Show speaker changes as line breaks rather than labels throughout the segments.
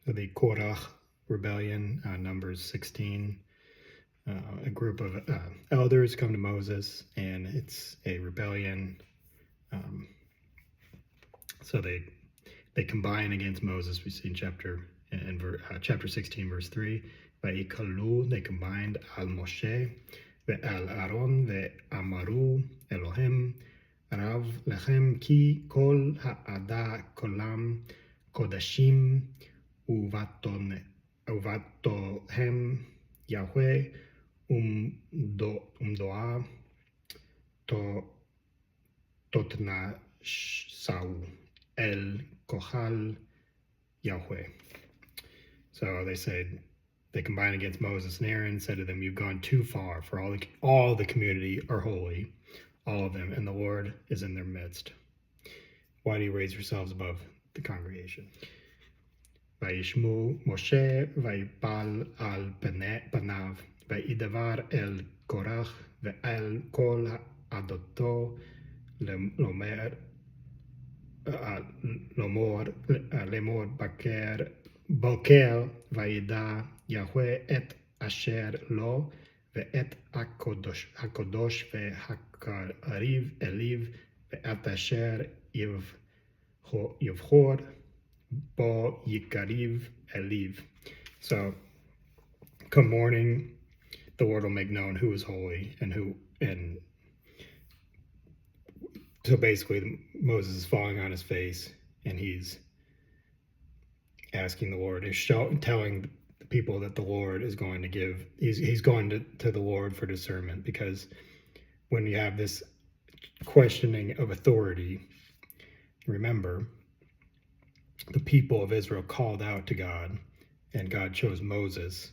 the Korah rebellion, Numbers 16. A group of elders come to Moses, and it's a rebellion. So they combine against Moses. We see in chapter 16, verse 3. Vayikalu, they combined al Moshe ve'al Aaron ve'amaru Elohim Rav lechem ki kol ha'ada kolam kodashim uvatohem Yahweh umdoa to totna sau el kohal Yahweh. So they said, they combined against Moses and Aaron, said to them, "You've gone too far, for all the community are holy, all of them, and the Lord is in their midst. Why do you raise yourselves above the congregation?" Vayishmu Moshe vayipal al panav vayidavar el Korah ve'el kol adoto lemor boker vayida Yahweh et asher lo ve'et hakodosh ve'hakariv eliv ve'et asher yivchor bo yikariv eliv. So come morning, the Lord will make known who is holy and so basically Moses is falling on his face, and he's asking the Lord, telling the people that the Lord is going to give, he's going to the Lord for discernment, because when you have this questioning of authority, remember, the people of Israel called out to God, and God chose Moses.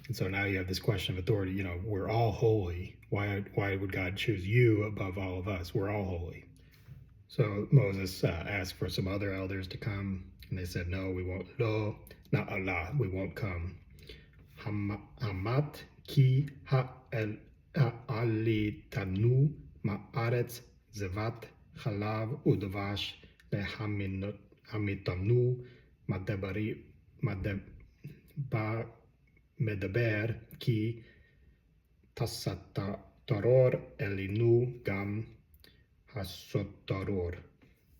And so now you have this question of authority. We're all holy. Why would God choose you above all of us? We're all holy. So Moses asked for some other elders to come, and they said, "No, we won't. No, not Allah, we won't come. Hamat ki ha'alitanu ma'aretz zevat chalav udavash lehamitanu medaber ki tasataror elinu gam hasotaror."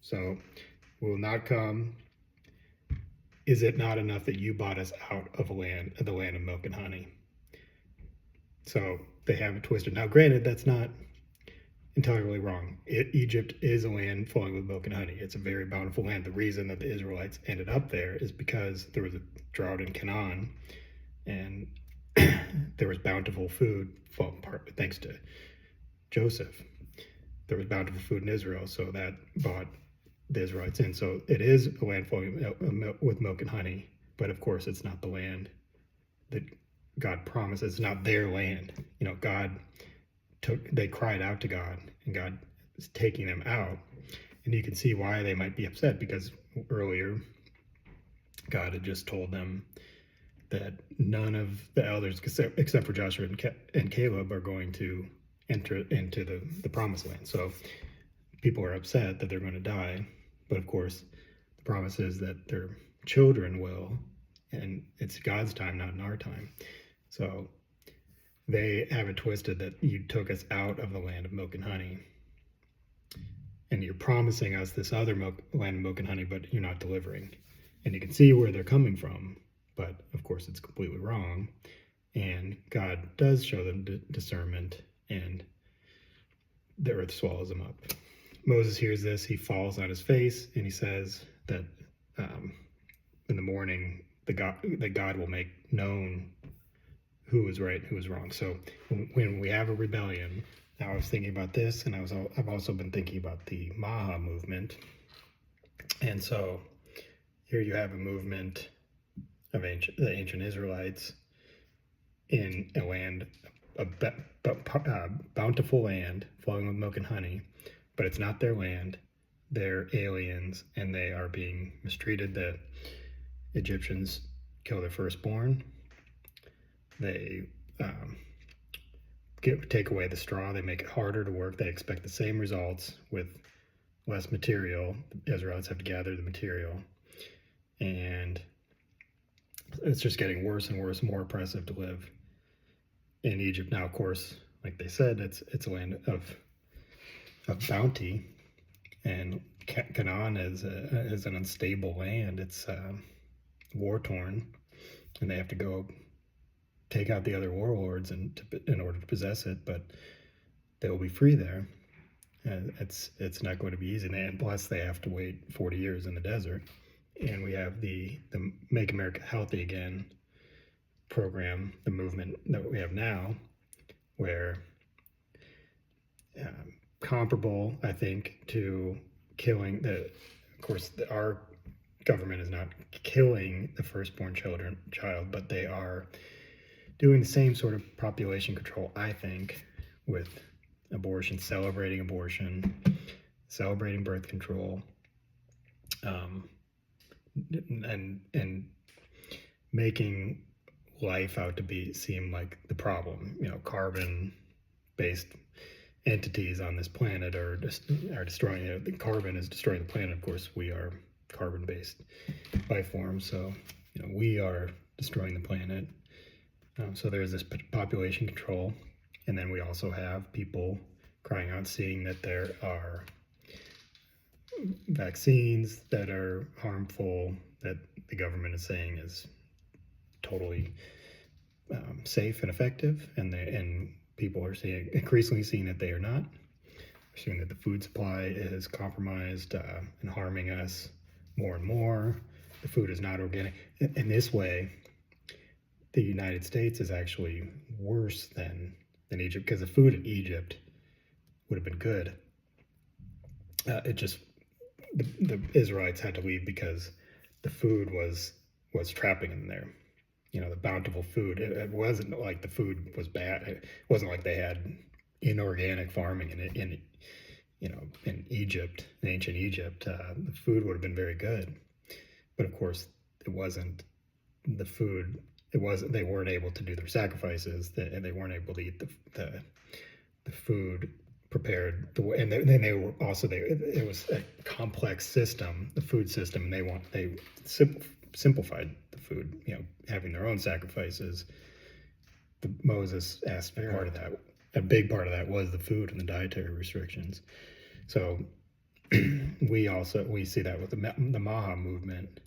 So, will not come. Is it not enough that you bought us out of the land of milk and honey? So they have it twisted. Now, granted, that's not entirely wrong. Egypt is a land flowing with milk and honey. It's a very bountiful land. The reason that the Israelites ended up there is because there was a drought in Canaan, and there was bountiful food, thanks to Joseph. There was bountiful food in Israel, so that brought the Israelites in. So it is a land flowing with milk and honey, but of course it's not the land that God promised. It's not their land. They cried out to God, and God is taking them out. And you can see why they might be upset, because earlier God had just told them that none of the elders, except for Joshua and Caleb, are going to enter into the promised land. So people are upset that they're going to die, but of course the promise is that their children will, and it's God's time, not in our time. So they have it twisted that you took us out of the land of milk and honey, and you're promising us this other land of milk and honey, but you're not delivering. And you can see where they're coming from, but of course it's completely wrong. And God does show them discernment, and the earth swallows them up. Moses hears this, he falls on his face, and he says that in the morning that God will make known who is right and who is wrong. So when we have a rebellion, now I was thinking about this, and I've also been thinking about the MAHA movement. And so here you have a movement of the ancient Israelites in a land, a bountiful land flowing with milk and honey, but it's not their land. They're aliens, and they are being mistreated. The Egyptians kill their firstborn. They take away the straw. They make it harder to work. They expect the same results with less material. The Israelites have to gather the material, and it's just getting worse and worse, more oppressive to live in Egypt. Now, of course, like they said, it's a land of bounty, and Canaan is an unstable land. It's war torn, and they have to go take out the other warlords in order to possess it. But they will be free there, and it's not going to be easy. And plus, they have to wait 40 years in the desert. And we have the Make America Healthy Again program, the movement that we have now, where comparable, I think, to killing of course, our government is not killing the firstborn child, but they are doing the same sort of population control, I think, with abortion, celebrating birth control, and making life out to seem like the problem. Carbon-based entities on this planet are destroying it. The carbon is destroying the planet. Of course, we are carbon-based life forms, so we are destroying the planet. So there's this population control, and then we also have people crying out, seeing that there are vaccines that are harmful, that the government is saying is totally safe and effective, and people are increasingly seeing that they are not. We're seeing that the food supply is compromised and harming us more and more. The food is not organic. In this way, the United States is actually worse than Egypt, because the food in Egypt would have been good. The Israelites had to leave because the food was trapping them there. The bountiful food. It wasn't like the food was bad. It wasn't like they had inorganic farming in Egypt, in ancient Egypt. The food would have been very good, but of course, it wasn't the food. They weren't able to do their sacrifices, and they weren't able to eat the food prepared the way. And then they were also it was a complex system, the food system. And they simplified the food, having their own sacrifices. Moses asked part of that. A big part of that was the food and the dietary restrictions. So we see that with the MAHA movement.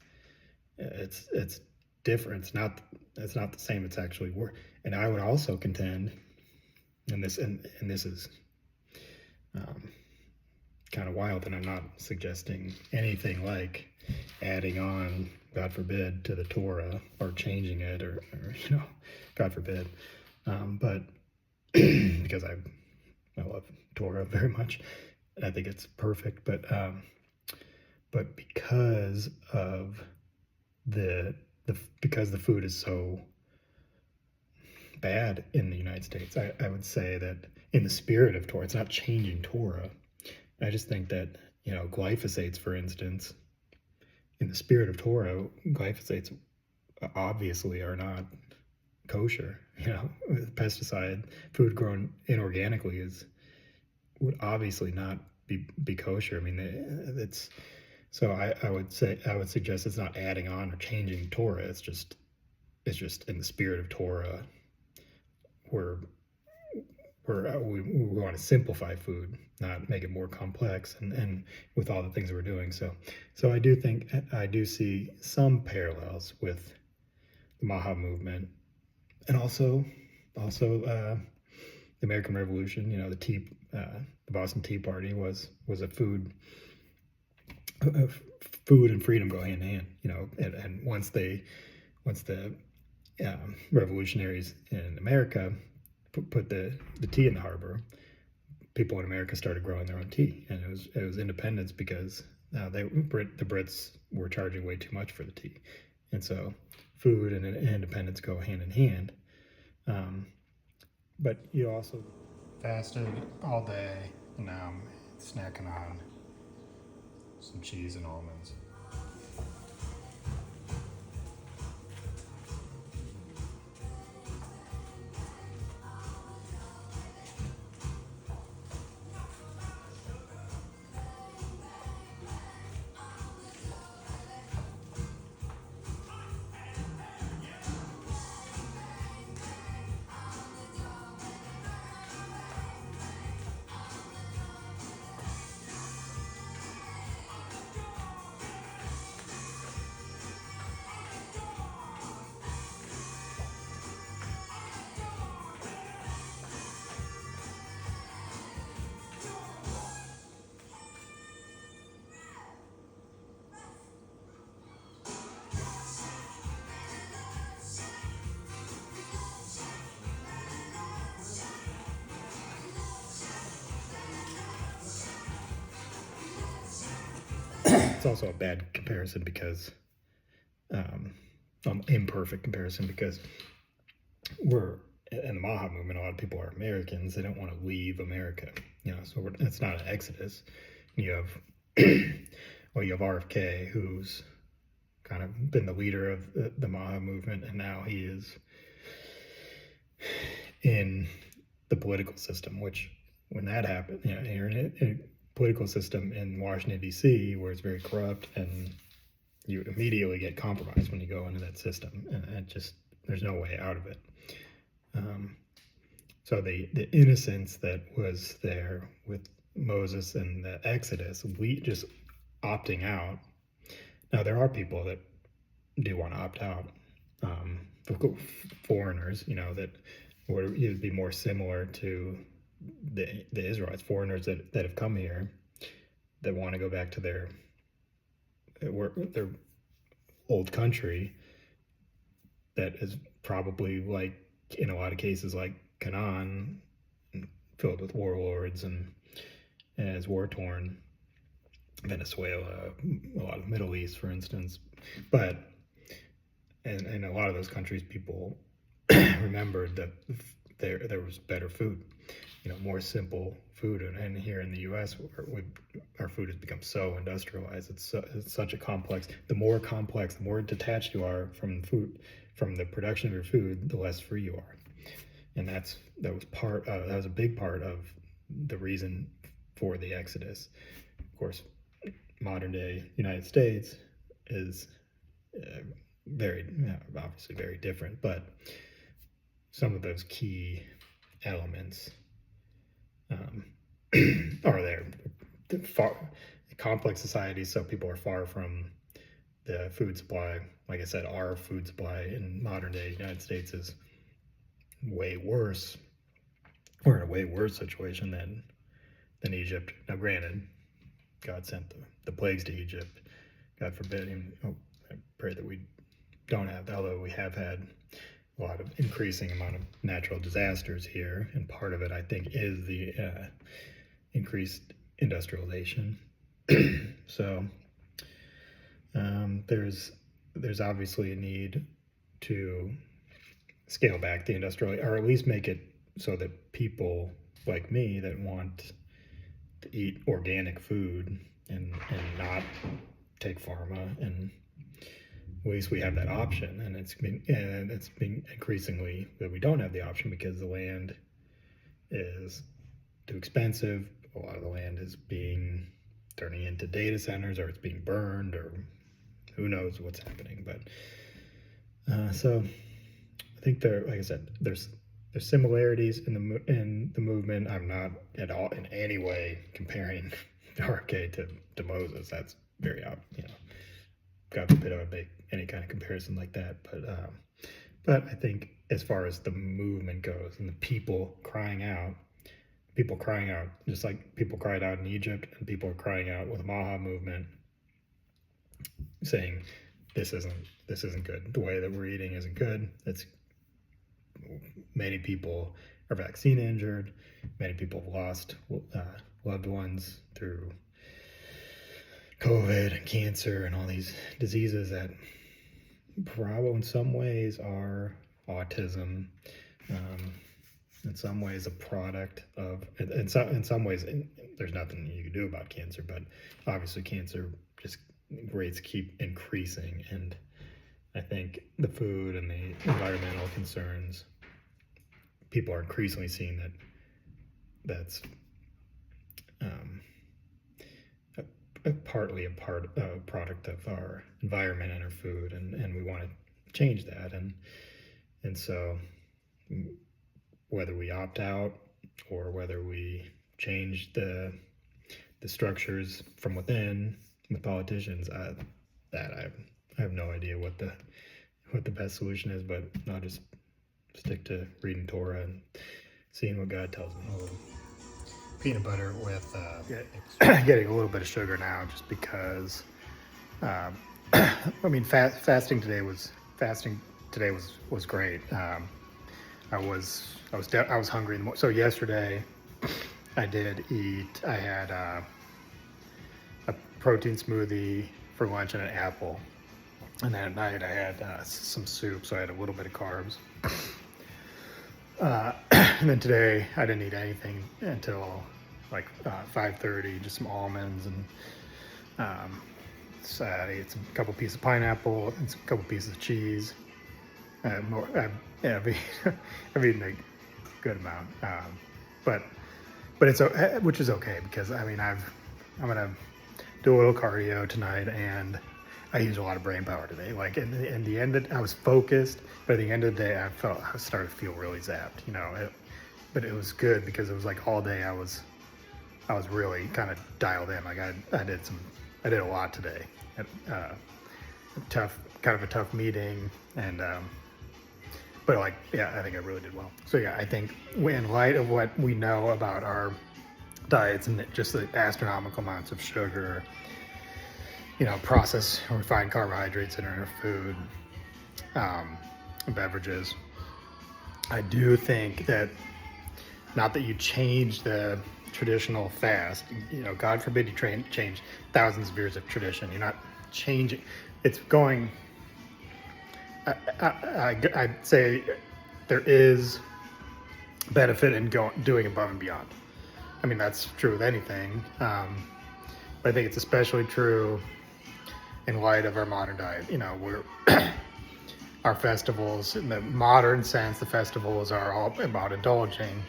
It's different. It's not the same. It's actually worse. And I would also contend, and this is kind of wild, and I'm not suggesting anything like adding on, God forbid, to the Torah or changing it, or God forbid. But because I love Torah very much, and I think it's perfect. But because of because the food is so bad in the United States, I would say that in the spirit of Torah, it's not changing Torah. I just think that glyphosates, for instance, in the spirit of Torah, glyphosates obviously are not kosher. Pesticide, food grown inorganically would obviously not be kosher. I mean, it's so I would suggest it's not adding on or changing Torah. It's just in the spirit of Torah, where we want to simplify food, not make it more complex, and with all the things we're doing. So I do see some parallels with the MAHA movement, and also the American Revolution. The Boston Tea Party was a food and freedom go hand in hand. And once the revolutionaries in America put the tea in the harbor, people in America started growing their own tea, and it was independence, because the Brits were charging way too much for the tea, and so food and independence go hand in hand. But you also fasted all day, and now I'm snacking on some cheese and almonds. it's also a bad comparison because imperfect comparison because we're in the MAHA movement. A lot of people are Americans. They don't want to leave America, so it's not an exodus. You have well, you have RFK, who's kind of been the leader of the MAHA movement, and now he is in the political system, which when that happened, you're in a political system in Washington, D.C., where it's very corrupt, and you immediately get compromised when you go into that system, and it just, there's no way out of it. So the innocence that was there with Moses and the Exodus, we just opting out. Now, there are people that do want to opt out, foreigners, that would be more similar to the Israelites, foreigners that have come here that want to go back to their old country that is probably, like in a lot of cases, like Canaan, filled with warlords and is war-torn. Venezuela, a lot of Middle East, for instance. But in a lot of those countries, people remembered that there was better food, more simple food. And here in the U.S., our food has become so industrialized. It's such a complex. The more complex, the more detached you are from the production of your food, the less free you are. And that was a big part of the reason for the Exodus. Of course, modern day United States is obviously very different, but some of those key elements are there. Complex societies, so people are far from the food supply. Like I said, our food supply in modern day United States is way worse. We're in a way worse situation than Egypt. Now, granted, God sent the plagues to Egypt. God forbid him. I pray that we don't have that, although we have had a lot of increasing amount of natural disasters here, and part of it, I think, is the increased industrialization. So there's obviously a need to scale back the industrial, or at least make it so that people like me that want to eat organic food and not take pharma, and at least we have that option. And it's been increasingly that we don't have the option because the land is too expensive. A lot of the land is turning into data centers, or it's being burned, or who knows what's happening. But so I think like I said, there's similarities in the movement. I'm not at all in any way comparing RFK to Moses. That's very God forbid I would make any kind of comparison like that. But I think as far as the movement goes and the people crying out, just like people cried out in Egypt, and people are crying out with the MAHA movement, saying this isn't good. The way that we're eating isn't good. Many people are vaccine injured. Many people have lost loved ones through COVID and cancer and all these diseases that probably in some ways are autism. In some ways a product of, in some ways there's nothing you can do about cancer, but obviously cancer just rates keep increasing. And I think the food and the environmental concerns, people are increasingly seeing that's partly a product of our environment and our food, and we want to change that. And so whether we opt out or whether we change the structures from within with politicians, I have no idea what the best solution is, but I'll just stick to reading Torah and seeing what God tells me. Peanut butter with getting a little bit of sugar now, just because I mean fasting today was great. I was hungry in the morning. So yesterday I did eat. I had a protein smoothie for lunch and an apple. And then at night I had some soup, so I had a little bit of carbs. And then today I didn't eat anything until like 5:30, just some almonds, and so I ate a couple pieces of pineapple and a couple pieces of cheese. I've eaten a good amount, but it's which is okay, because I mean I'm gonna do a little cardio tonight, and I used a lot of brain power today. Like in the end, I was focused, but at the end of the day, I started to feel really zapped, but it was good, because it was like all day I was really kind of dialed in. Like I did a lot today. Kind of a tough meeting, and but like, yeah, I think I really did well. So yeah, I think in light of what we know about our diets and just the astronomical amounts of sugar, processed or refined carbohydrates in our food, beverages, I do think that, not that you change the traditional fast, God forbid you change thousands of years of tradition. You're not changing. It's going, I'd say there is benefit in doing above and beyond. I mean, that's true with anything. But I think it's especially true in light of our modern diet. We're our festivals, in the modern sense, the festivals are all about indulging.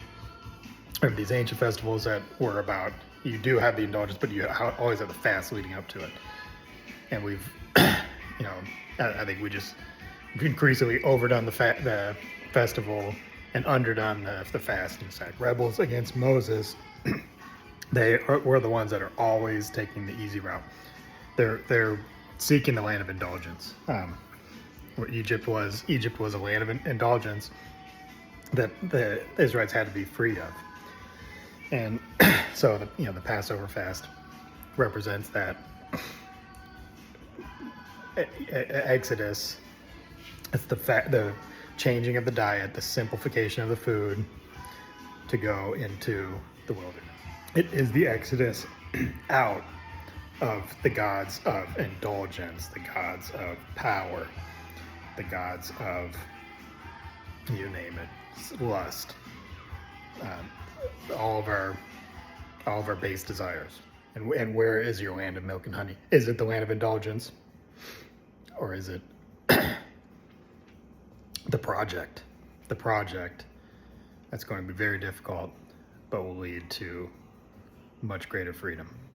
Or these ancient festivals that were about, you do have the indulgence, but you always have the fast leading up to it. And we've, I think we just increasingly overdone the festival and underdone the fast. In fact, rebels against Moses, were the ones that are always taking the easy route. They're seeking the land of indulgence. Where Egypt was a land of indulgence that the Israelites had to be free of. And so the Passover fast represents that exodus. It's the changing of the diet, the simplification of the food to go into the wilderness. It is the exodus out of the gods of indulgence, the gods of power, the gods of, you name it, lust, all of our base desires. And where is your land of milk and honey? Is it the land of indulgence, or is it the project that's going to be very difficult, but will lead to much greater freedom?